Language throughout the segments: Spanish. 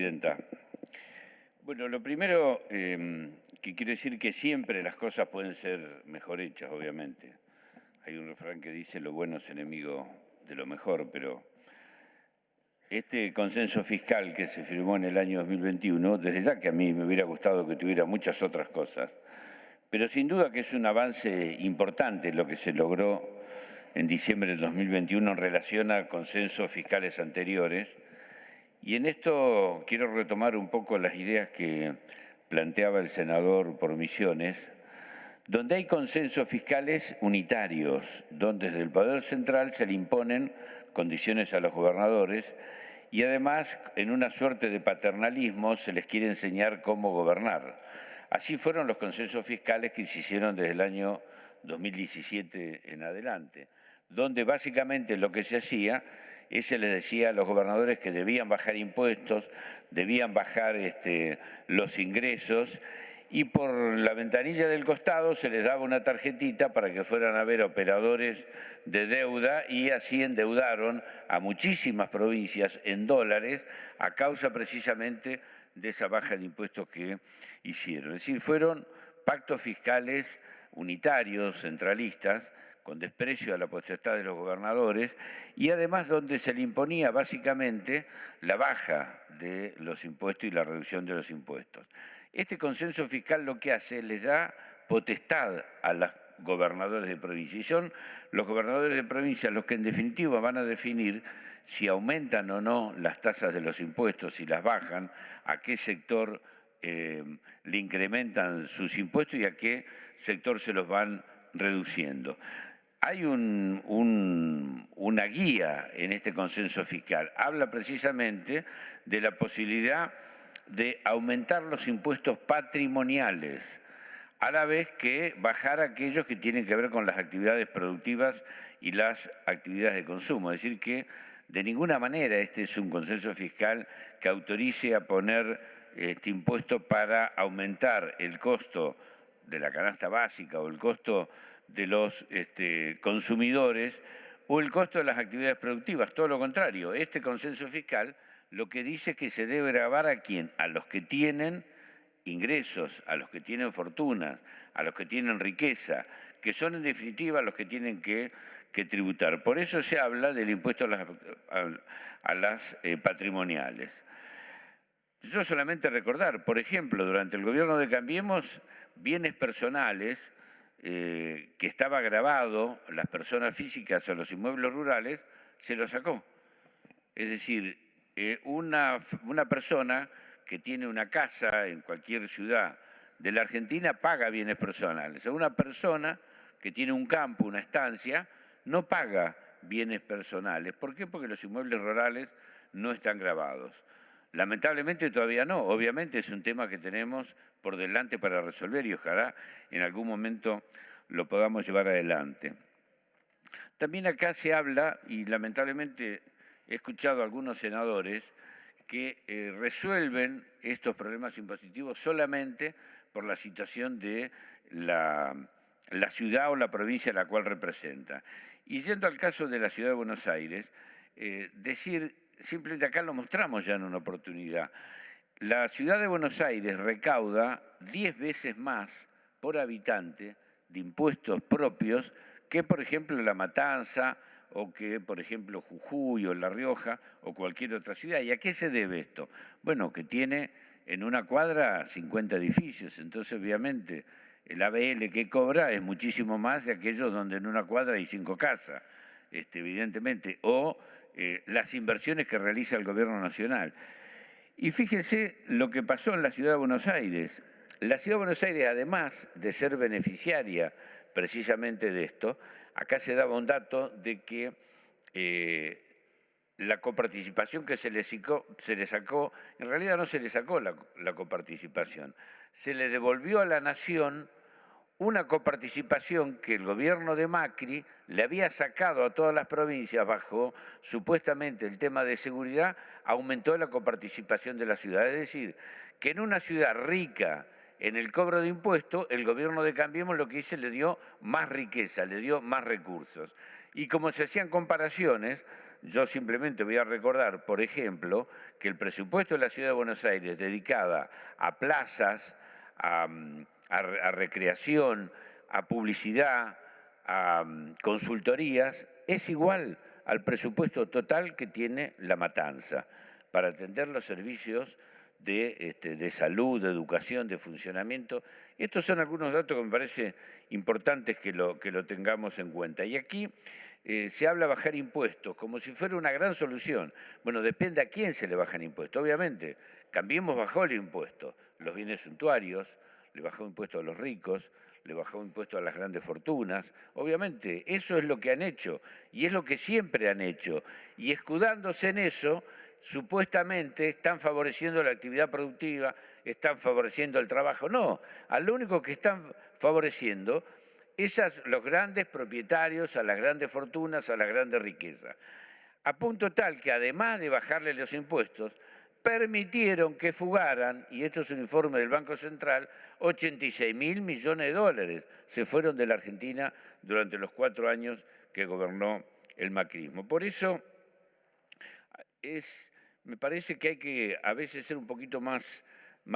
Presidenta. Bueno, lo primero que quiero decir que siempre las cosas pueden ser mejor hechas, obviamente. Hay un refrán que dice lo bueno es enemigo de lo mejor, pero este consenso fiscal que se firmó en el año 2021, desde ya que a mí me hubiera gustado que tuviera muchas otras cosas, pero sin duda que es un avance importante lo que se logró en diciembre del 2021 en relación a consensos fiscales anteriores. Y en esto quiero retomar un poco las ideas que planteaba el senador por Misiones, donde hay consensos fiscales unitarios, donde desde el Poder Central se le imponen condiciones a los gobernadores y además en una suerte de paternalismo se les quiere enseñar cómo gobernar. Así fueron los consensos fiscales que se hicieron desde el año 2017 en adelante, donde básicamente lo que se hacía es se les decía a los gobernadores que debían bajar impuestos, debían bajar los ingresos y por la ventanilla del costado se les daba una tarjetita para que fueran a ver operadores de deuda y así endeudaron a muchísimas provincias en dólares a causa precisamente de esa baja de impuestos que hicieron. Es decir, fueron pactos fiscales unitarios, centralistas, con desprecio a la potestad de los gobernadores y además donde se le imponía básicamente la baja de los impuestos y la reducción de los impuestos. Este consenso fiscal lo que hace, les da potestad a los gobernadores de provincia y son los gobernadores de provincia los que en definitiva van a definir si aumentan o no las tasas de los impuestos, si las bajan, a qué sector le incrementan sus impuestos y a qué sector se los van reduciendo. Hay una guía en este consenso fiscal. Habla precisamente de la posibilidad de aumentar los impuestos patrimoniales, a la vez que bajar aquellos que tienen que ver con las actividades productivas y las actividades de consumo. Es decir, que de ninguna manera este es un consenso fiscal que autorice a poner este impuesto para aumentar el costo de la canasta básica o el costo de los consumidores o el costo de las actividades productivas. Todo lo contrario, este consenso fiscal lo que dice es que se debe gravar ¿a quién? A los que tienen ingresos, a los que tienen fortunas, a los que tienen riqueza, que son en definitiva los que tienen que tributar. Por eso se habla del impuesto a las patrimoniales. Yo solamente recordar, por ejemplo, durante el gobierno de Cambiemos, bienes personales que estaba grabado, las personas físicas o los inmuebles rurales, se lo sacó. Es decir, una persona que tiene una casa en cualquier ciudad de la Argentina paga bienes personales. Una persona que tiene un campo, una estancia, no paga bienes personales. ¿Por qué? Porque los inmuebles rurales no están grabados. Lamentablemente todavía no, obviamente es un tema que tenemos por delante para resolver y ojalá en algún momento lo podamos llevar adelante. También acá se habla, y lamentablemente he escuchado a algunos senadores que resuelven estos problemas impositivos solamente por la situación de la ciudad o la provincia a la cual representa. Y yendo al caso de la Ciudad de Buenos Aires, decir, simplemente acá lo mostramos ya en una oportunidad, la Ciudad de Buenos Aires recauda 10 veces más por habitante de impuestos propios que, por ejemplo, La Matanza o que, por ejemplo, Jujuy o La Rioja o cualquier otra ciudad. ¿Y a qué se debe esto? Bueno, que tiene en una cuadra 50 edificios, entonces obviamente el ABL que cobra es muchísimo más de aquellos donde en una cuadra hay 5 casas, evidentemente, o las inversiones que realiza el gobierno nacional. Y fíjense lo que pasó en la Ciudad de Buenos Aires. La Ciudad de Buenos Aires, además de ser beneficiaria precisamente de esto, acá se daba un dato de que la coparticipación que se le sacó, en realidad no se le sacó la coparticipación, se le devolvió a la Nación una coparticipación que el gobierno de Macri le había sacado a todas las provincias bajo supuestamente el tema de seguridad, aumentó la coparticipación de la ciudad. Es decir, que en una ciudad rica en el cobro de impuestos, el gobierno de Cambiemos lo que hizo le dio más riqueza, le dio más recursos. Y como se hacían comparaciones, yo simplemente voy a recordar, por ejemplo, que el presupuesto de la Ciudad de Buenos Aires dedicada a plazas, a recreación, a publicidad, a consultorías, es igual al presupuesto total que tiene La Matanza para atender los servicios de salud, de educación, de funcionamiento. Estos son algunos datos que me parece importantes que lo tengamos en cuenta. Y aquí se habla de bajar impuestos como si fuera una gran solución. Bueno, depende a quién se le bajan impuestos. Obviamente, Cambiemos bajó el impuesto, los bienes suntuarios, le bajó impuesto a los ricos, le bajó impuesto a las grandes fortunas. Obviamente, eso es lo que han hecho y es lo que siempre han hecho. Y escudándose en eso, supuestamente están favoreciendo la actividad productiva, están favoreciendo el trabajo. No, a lo único que están favoreciendo es a los grandes propietarios, a las grandes fortunas, a las grandes riquezas. A punto tal que además de bajarle los impuestos, permitieron que fugaran, y esto es un informe del Banco Central, 86.000 millones de dólares se fueron de la Argentina durante los 4 años que gobernó el macrismo. Por eso me parece que hay que a veces ser un poquito más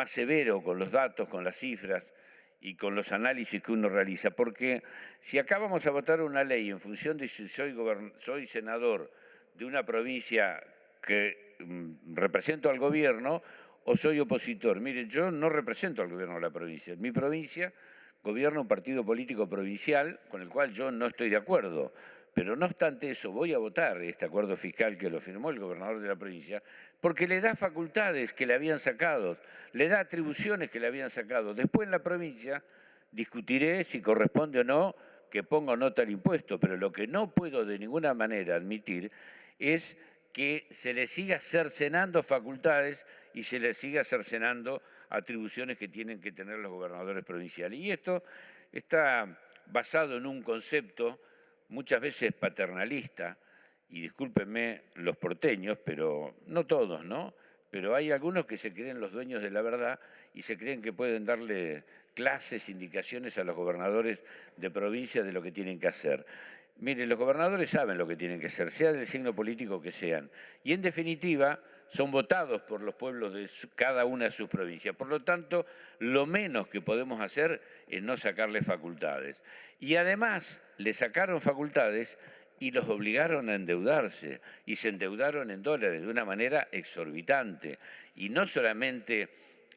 severo con los datos, con las cifras y con los análisis que uno realiza, porque si acá vamos a votar una ley en función de si soy senador de una provincia que represento al gobierno o soy opositor. Mire, yo no represento al gobierno de la provincia. En mi provincia gobierna un partido político provincial con el cual yo no estoy de acuerdo. Pero no obstante eso, voy a votar este acuerdo fiscal que lo firmó el gobernador de la provincia, porque le da facultades que le habían sacado, le da atribuciones que le habían sacado. Después en la provincia discutiré si corresponde o no que ponga o no tal impuesto, pero lo que no puedo de ninguna manera admitir es que se le siga cercenando facultades y se le siga cercenando atribuciones que tienen que tener los gobernadores provinciales. Y esto está basado en un concepto muchas veces paternalista, y discúlpenme los porteños, pero no todos, ¿no? Pero hay algunos que se creen los dueños de la verdad y se creen que pueden darle clases, indicaciones a los gobernadores de provincia de lo que tienen que hacer. Mire, los gobernadores saben lo que tienen que hacer, sea del signo político que sean, y en definitiva son votados por los pueblos de cada una de sus provincias. Por lo tanto, lo menos que podemos hacer es no sacarle facultades. Y además le sacaron facultades y los obligaron a endeudarse, y se endeudaron en dólares de una manera exorbitante. Y no solamente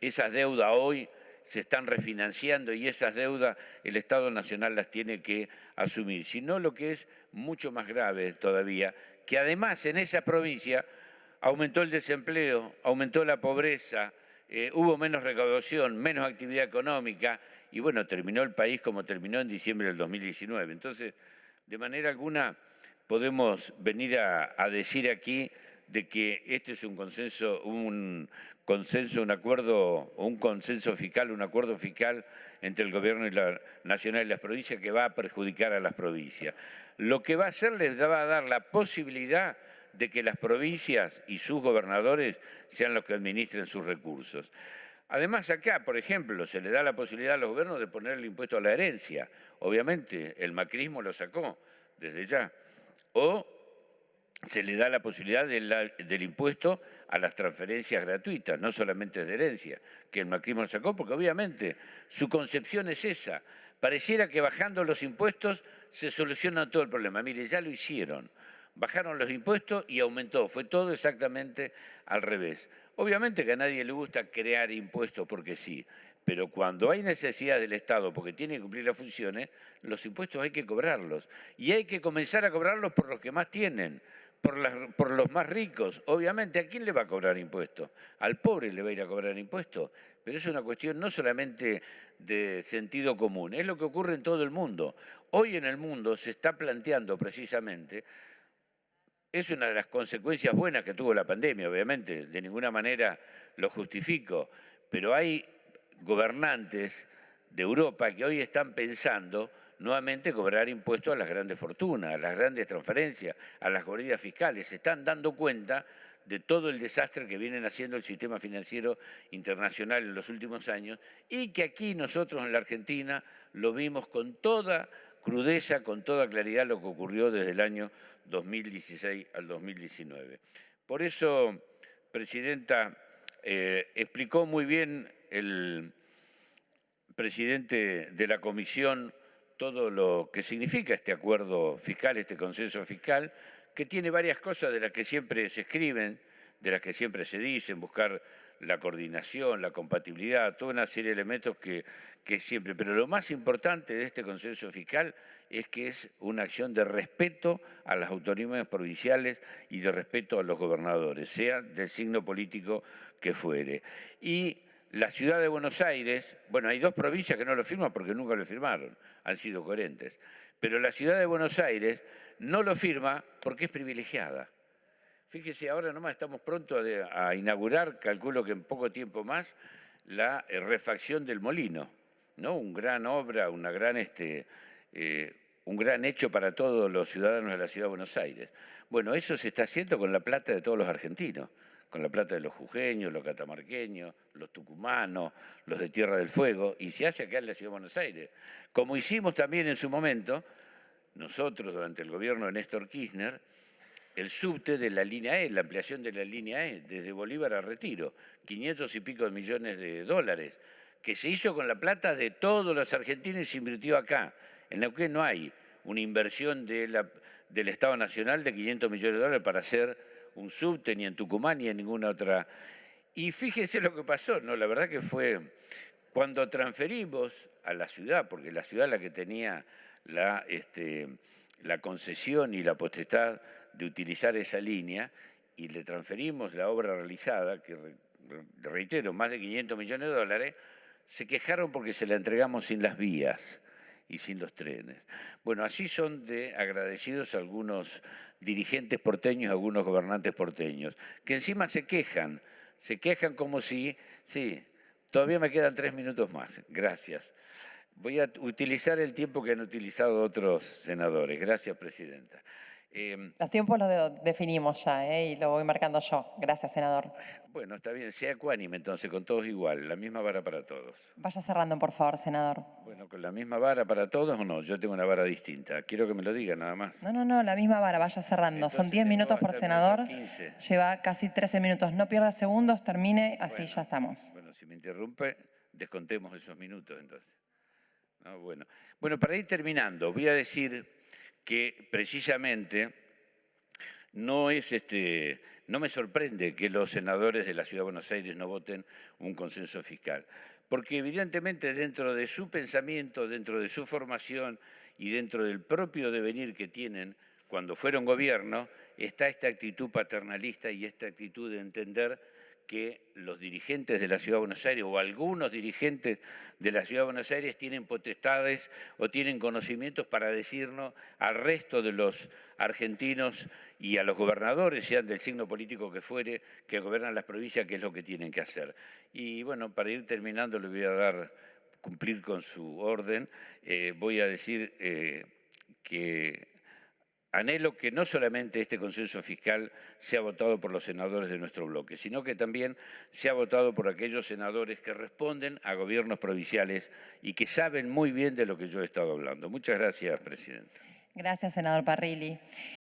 esas deudas hoy se están refinanciando y esas deudas el Estado Nacional las tiene que asumir, sino lo que es mucho más grave todavía, que además en esa provincia aumentó el desempleo, aumentó la pobreza, hubo menos recaudación, menos actividad económica y bueno, terminó el país como terminó en diciembre del 2019. Entonces, de manera alguna podemos venir a decir aquí de que este es un consenso, un acuerdo, o un consenso fiscal, un acuerdo fiscal entre el gobierno nacional y las provincias que va a perjudicar a las provincias. Lo que va a hacer les va a dar la posibilidad de que las provincias y sus gobernadores sean los que administren sus recursos. Además, acá, por ejemplo, se le da la posibilidad a los gobiernos de poner el impuesto a la herencia. Obviamente, el macrismo lo sacó desde ya. O se le da la posibilidad del impuesto a las transferencias gratuitas, no solamente de herencia, que el macrismo lo sacó, porque obviamente su concepción es esa. Pareciera que bajando los impuestos se soluciona todo el problema. Mire, ya lo hicieron. Bajaron los impuestos y aumentó. Fue todo exactamente al revés. Obviamente que a nadie le gusta crear impuestos porque sí, pero cuando hay necesidad del Estado porque tiene que cumplir las funciones, los impuestos hay que cobrarlos. Y hay que comenzar a cobrarlos por los que más tienen, por los más ricos. Obviamente, ¿a quién le va a cobrar impuestos? Al pobre le va a ir a cobrar impuestos. Pero es una cuestión no solamente de sentido común, es lo que ocurre en todo el mundo. Hoy en el mundo se está planteando precisamente. Es una de las consecuencias buenas que tuvo la pandemia, obviamente, de ninguna manera lo justifico, pero hay gobernantes de Europa que hoy están pensando nuevamente cobrar impuestos a las grandes fortunas, a las grandes transferencias, a las guaridas fiscales. Se están dando cuenta de todo el desastre que vienen haciendo el sistema financiero internacional en los últimos años y que aquí nosotros en la Argentina lo vimos con toda crudeza con toda claridad lo que ocurrió desde el año 2016 al 2019. Por eso, Presidenta, explicó muy bien el presidente de la Comisión todo lo que significa este acuerdo fiscal, este consenso fiscal, que tiene varias cosas de las que siempre se escriben, de las que siempre se dicen, buscar la coordinación, la compatibilidad, toda una serie de elementos que siempre. Pero lo más importante de este consenso fiscal es que es una acción de respeto a las autonomías provinciales y de respeto a los gobernadores, sea del signo político que fuere. Y la ciudad de Buenos Aires, bueno, hay dos provincias que no lo firman porque nunca lo firmaron, han sido coherentes, pero la ciudad de Buenos Aires no lo firma porque es privilegiada. Fíjese, ahora nomás estamos pronto a inaugurar, calculo que en poco tiempo más, la refacción del molino, ¿no? Una gran obra, un gran hecho para todos los ciudadanos de la ciudad de Buenos Aires. Bueno, eso se está haciendo con la plata de todos los argentinos, con la plata de los jujeños, los catamarqueños, los tucumanos, los de Tierra del Fuego, y se hace acá en la ciudad de Buenos Aires. Como hicimos también en su momento, nosotros durante el gobierno de Néstor Kirchner, el subte de la línea E, la ampliación de la línea E, desde Bolívar a Retiro, 500 y pico de millones de dólares, que se hizo con la plata de todos los argentinos y se invirtió acá. En Neuquén no hay una inversión del Estado Nacional de 500 millones de dólares para hacer un subte, ni en Tucumán, ni en ninguna otra. Y fíjese lo que pasó, ¿no? La verdad que fue cuando transferimos a la ciudad, porque la ciudad es la que tenía la concesión y la potestad de utilizar esa línea, y le transferimos la obra realizada, que reitero, más de 500 millones de dólares, se quejaron porque se la entregamos sin las vías y sin los trenes. Bueno, así son de agradecidos algunos dirigentes porteños, algunos gobernantes porteños, que encima se quejan como si, sí, todavía me quedan 3 minutos más, gracias. Voy a utilizar el tiempo que han utilizado otros senadores. Gracias, Presidenta. Los tiempos los definimos ya, y lo voy marcando yo. Gracias, senador. Bueno, está bien, sea ecuánime entonces, con todos igual, la misma vara para todos. Vaya cerrando, por favor, senador. Bueno, ¿con la misma vara para todos o no? Yo tengo una vara distinta. Quiero que me lo diga nada más. No, la misma vara, vaya cerrando. Entonces son 10 minutos por senador. 15. Lleva casi 13 minutos. No pierda segundos, termine, así Bueno, ya estamos. Bueno, si me interrumpe, descontemos esos minutos entonces. No, bueno, para ir terminando, voy a decir que precisamente no me sorprende que los senadores de la Ciudad de Buenos Aires no voten un consenso fiscal, porque evidentemente dentro de su pensamiento, dentro de su formación y dentro del propio devenir que tienen cuando fueron gobierno, está esta actitud paternalista y esta actitud de entender que los dirigentes de la Ciudad de Buenos Aires o algunos dirigentes de la Ciudad de Buenos Aires tienen potestades o tienen conocimientos para decirnos al resto de los argentinos y a los gobernadores, sean del signo político que fuere, que gobiernan las provincias, qué es lo que tienen que hacer. Y bueno, para ir terminando le voy a cumplir con su orden, voy a decir que anhelo que no solamente este consenso fiscal sea votado por los senadores de nuestro bloque, sino que también sea votado por aquellos senadores que responden a gobiernos provinciales y que saben muy bien de lo que yo he estado hablando. Muchas gracias, Presidenta. Gracias, senador Parrilli.